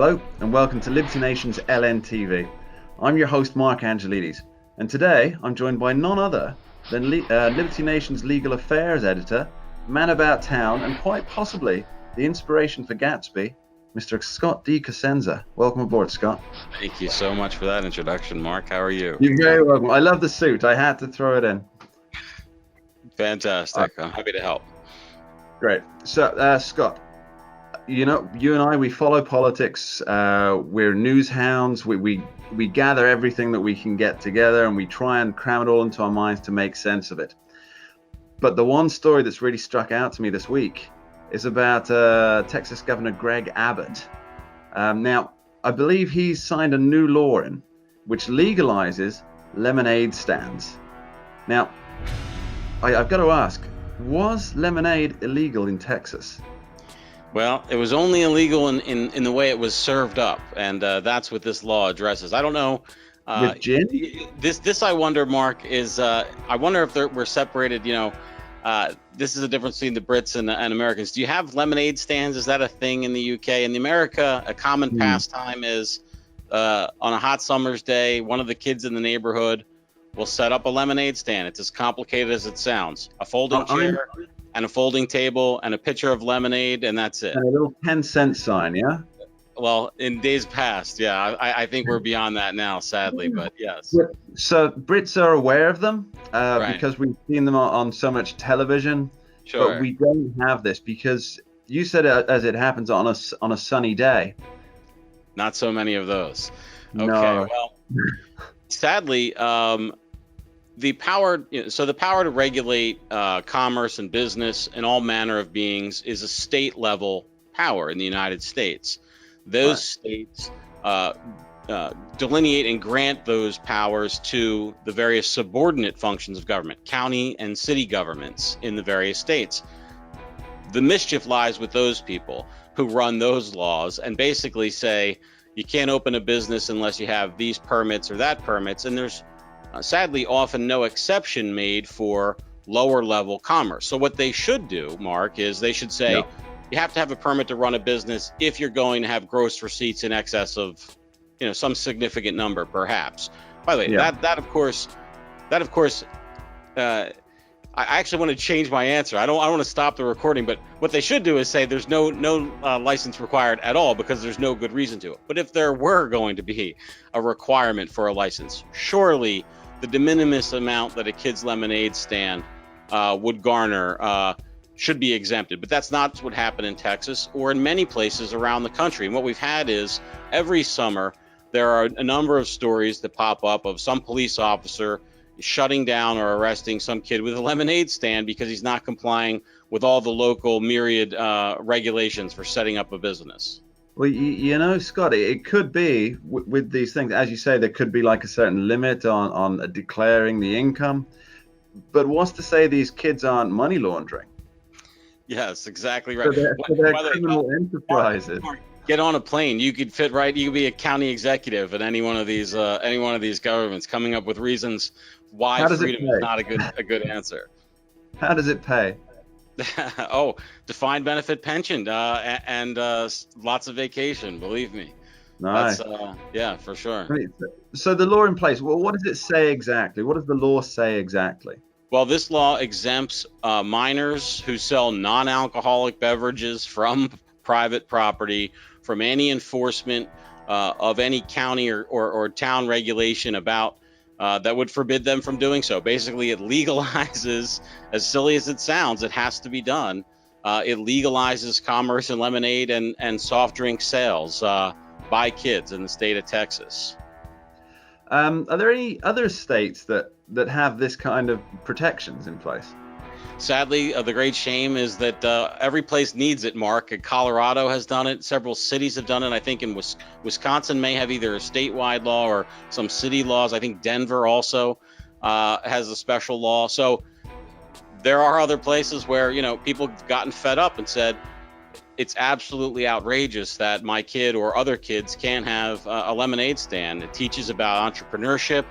Hello and welcome to Liberty Nation's LNTV. I'm your host Mark Angelides, and today I'm joined by none other than Liberty Nation's Legal Affairs Editor, man about town, and quite possibly the inspiration for Gatsby, Mr. Scott D. Cosenza. Welcome aboard, Scott. Thank you so much for that introduction, Mark. How are you? You're very welcome. I love the suit. I had to throw it in. Fantastic. I'm happy to help. Great. So, Scott, you know, you and I, we follow politics. We're news hounds. We gather everything that we can get together, and we try and cram it all into our minds to make sense of it. But the one story that's really struck out to me this week is about Texas Governor Greg Abbott. Now, I believe he's signed a new law in which legalizes lemonade stands. Now, I've got to ask, was lemonade illegal in Texas? Well, it was only illegal in the way it was served up, and that's what this law addresses. I don't know. With gin? This I wonder, Mark, is I wonder if we're separated. This is the difference between the Brits and Americans. Do you have lemonade stands? Is that a thing in the UK? In America, a common pastime is on a hot summer's day, one of the kids in the neighborhood will set up a lemonade stand. It's as complicated as it sounds. A folding chair and a folding table and a pitcher of lemonade, and that's it. And a little 10-cent sign, yeah? Well, in days past, yeah. I think we're beyond that now, sadly, but yes. So Brits are aware of them Right. because we've seen them on so much television. Sure. But we don't have this because you said as it happens on a sunny day. Not so many of those. Okay, No. well, sadly, the power to regulate commerce and business and all manner of beings is a state level power in the United States. Those states delineate and grant those powers to the various subordinate functions of government, county and city governments in the various states. The mischief lies with those people who run those laws and basically say you can't open a business unless you have these permits or that permits, and there's sadly often no exception made for lower level commerce. So what they should do, Mark, is they should say you have to have a permit to run a business if you're going to have gross receipts in excess of, some significant number, perhaps. By the way, that of course, I actually want to change my answer. I don't want to stop the recording, but what they should do is say there's no license required at all because there's no good reason to it. But if there were going to be a requirement for a license, surely the de minimis amount that a kid's lemonade stand would garner should be exempted. But that's not what happened in Texas or in many places around the country. And what we've had is every summer there are a number of stories that pop up of some police officer shutting down or arresting some kid with a lemonade stand because he's not complying with all the local myriad regulations for setting up a business. Well, Scott, it could be with these things, as you say, there could be like a certain limit on declaring the income. But what's to say these kids aren't money laundering? Yes, exactly right. So they're criminal enterprises. Get on a plane. You could fit right. You could be a county executive at any one of these governments, coming up with reasons why freedom is not a good answer. How does it pay? Oh, defined benefit pension and lots of vacation. Believe me. Nice. Yeah, for sure. So the law in place. Well, what does it say exactly? What does the law say exactly? Well, this law exempts minors who sell non-alcoholic beverages from private property from any enforcement of any county or town regulation about that would forbid them from doing so. Basically, it legalizes, as silly as it sounds, it has to be done. It legalizes commerce in lemonade and soft drink sales by kids in the state of Texas. Are there any other states that have this kind of protections in place? Sadly, the great shame is that every place needs it, Mark. Colorado has done it. Several cities have done it. I think in Wisconsin may have either a statewide law or some city laws. I think Denver also has a special law. So there are other places where, people have gotten fed up and said, it's absolutely outrageous that my kid or other kids can't have a lemonade stand. It teaches about entrepreneurship.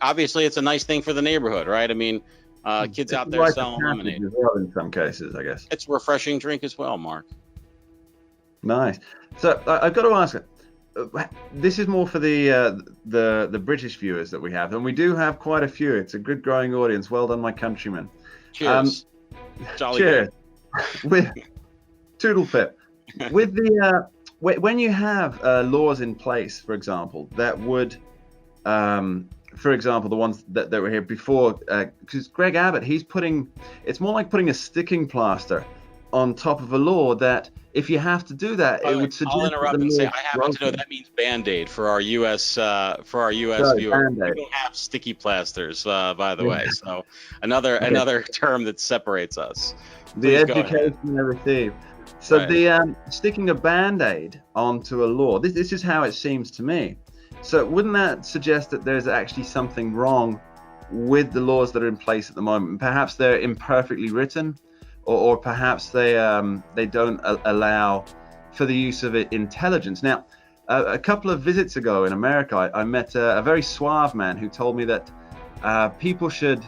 Obviously, it's a nice thing for the neighborhood, right? I mean, kids out there selling lemonade. As well in some cases, I guess. It's a refreshing drink as well, Mark. Nice. So I've got to ask, this is more for the British viewers that we have, and we do have quite a few. It's a good growing audience. Well done, my countrymen. Cheers. Jolly Cheers. good. With Toodle Pip. With the when you have laws in place, for example, that would, for example, the ones that were here before, because Greg Abbott, it's more like putting a sticking plaster on top of a law that if you have to do that, it would suggest. I'll interrupt and say I happen to know that means Band-Aid for our U.S. viewers. Band-Aid. We don't have sticky plasters, by the way. So another term that separates us. The Please education I receive. So Right. the sticking a Band-Aid onto a law. This is how it seems to me. So wouldn't that suggest that there's actually something wrong with the laws that are in place at the moment? Perhaps they're imperfectly written, or perhaps they don't allow for the use of intelligence. Now, a couple of visits ago in America, I met a very suave man who told me that people should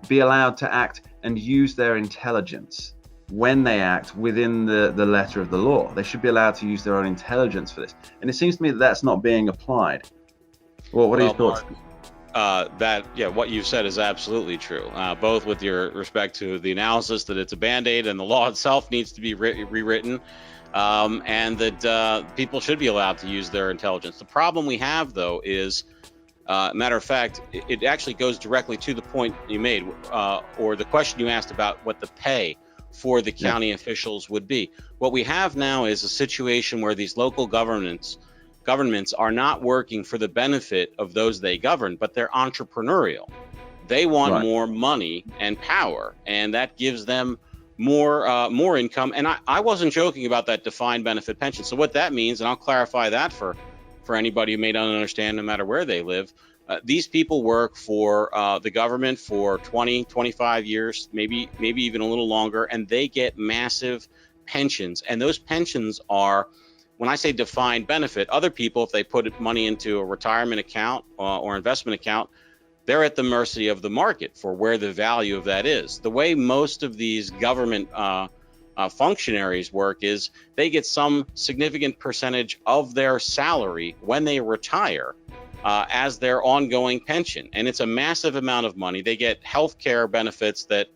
be allowed to act and use their intelligence when they act within the letter of the law. They should be allowed to use their own intelligence for this. And it seems to me that that's not being applied. Well, what are your thoughts? Mark, what you've said is absolutely true, both with your respect to the analysis that it's a Band-Aid and the law itself needs to be rewritten, and that people should be allowed to use their intelligence. The problem we have, though, is, matter of fact, it actually goes directly to the point you made, or the question you asked about what the pay for the county officials would be. What we have now is a situation where these local governments are not working for the benefit of those they govern, but they're entrepreneurial. They want more money and power, and that gives them more income. And I wasn't joking about that defined benefit pension. So what that means, and I'll clarify that for anybody who may not understand, no matter where they live, these people work for the government for 20, 25 years, maybe even a little longer, and they get massive pensions. And those pensions are, when I say defined benefit, other people, if they put money into a retirement account or investment account, they're at the mercy of the market for where the value of that is. The way most of these government functionaries work is they get some significant percentage of their salary when they retire as their ongoing pension. And it's a massive amount of money. They get health care benefits that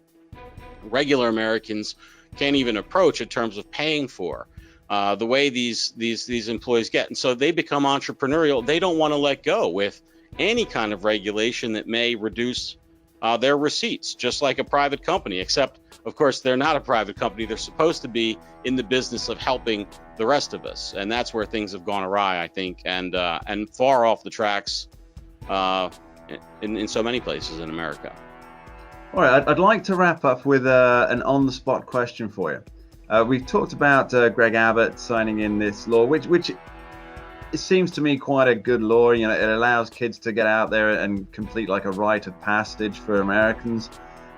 regular Americans can't even approach in terms of paying for. The way these employees get. And so they become entrepreneurial. They don't want to let go with any kind of regulation that may reduce their receipts, just like a private company, except, of course, they're not a private company. They're supposed to be in the business of helping the rest of us. And that's where things have gone awry, I think, and far off the tracks in so many places in America. All right, I'd like to wrap up with an on-the-spot question for you. We've talked about Greg Abbott signing in this law, which it seems to me quite a good law. You know, it allows kids to get out there and complete like a rite of passage for Americans.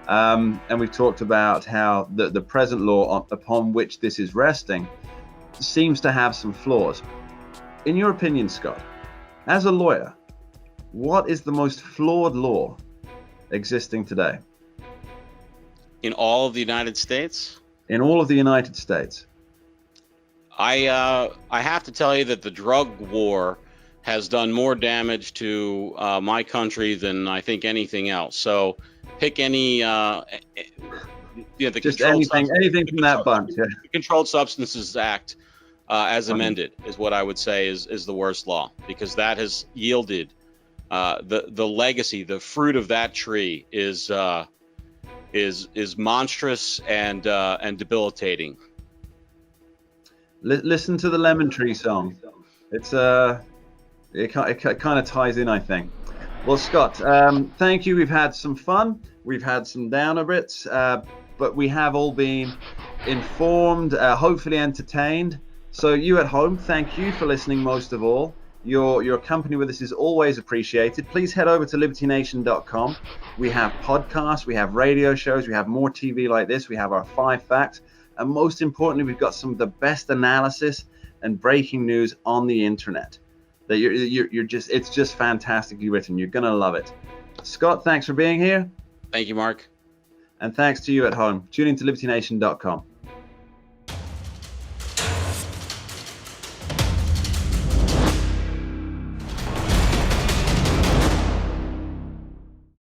And we've talked about how the present law upon which this is resting seems to have some flaws. In your opinion, Scott, as a lawyer, what is the most flawed law existing today? In all of the United States? In all of the United States. I have to tell you that the drug war has done more damage to my country than I think anything else. So pick any, just anything from that bunch. Yeah. The Controlled Substances Act, as amended, is what I would say is the worst law, because that has yielded the legacy, the fruit of that tree is monstrous and debilitating. Listen to the Lemon Tree song. It kind of ties in, I think. Well, Scott, thank you. We've had some fun. We've had some downer bits, but we have all been informed, hopefully entertained. So you at home, thank you for listening most of all. Your company with us is always appreciated. Please head over to libertynation.com. We have podcasts, we have radio shows, we have more TV like this, we have our 5 facts, and most importantly, we've got some of the best analysis and breaking news on the internet. That it's just fantastically written. You're gonna love it. Scott, thanks for being here. Thank you, Mark. And thanks to you at home. Tune into libertynation.com.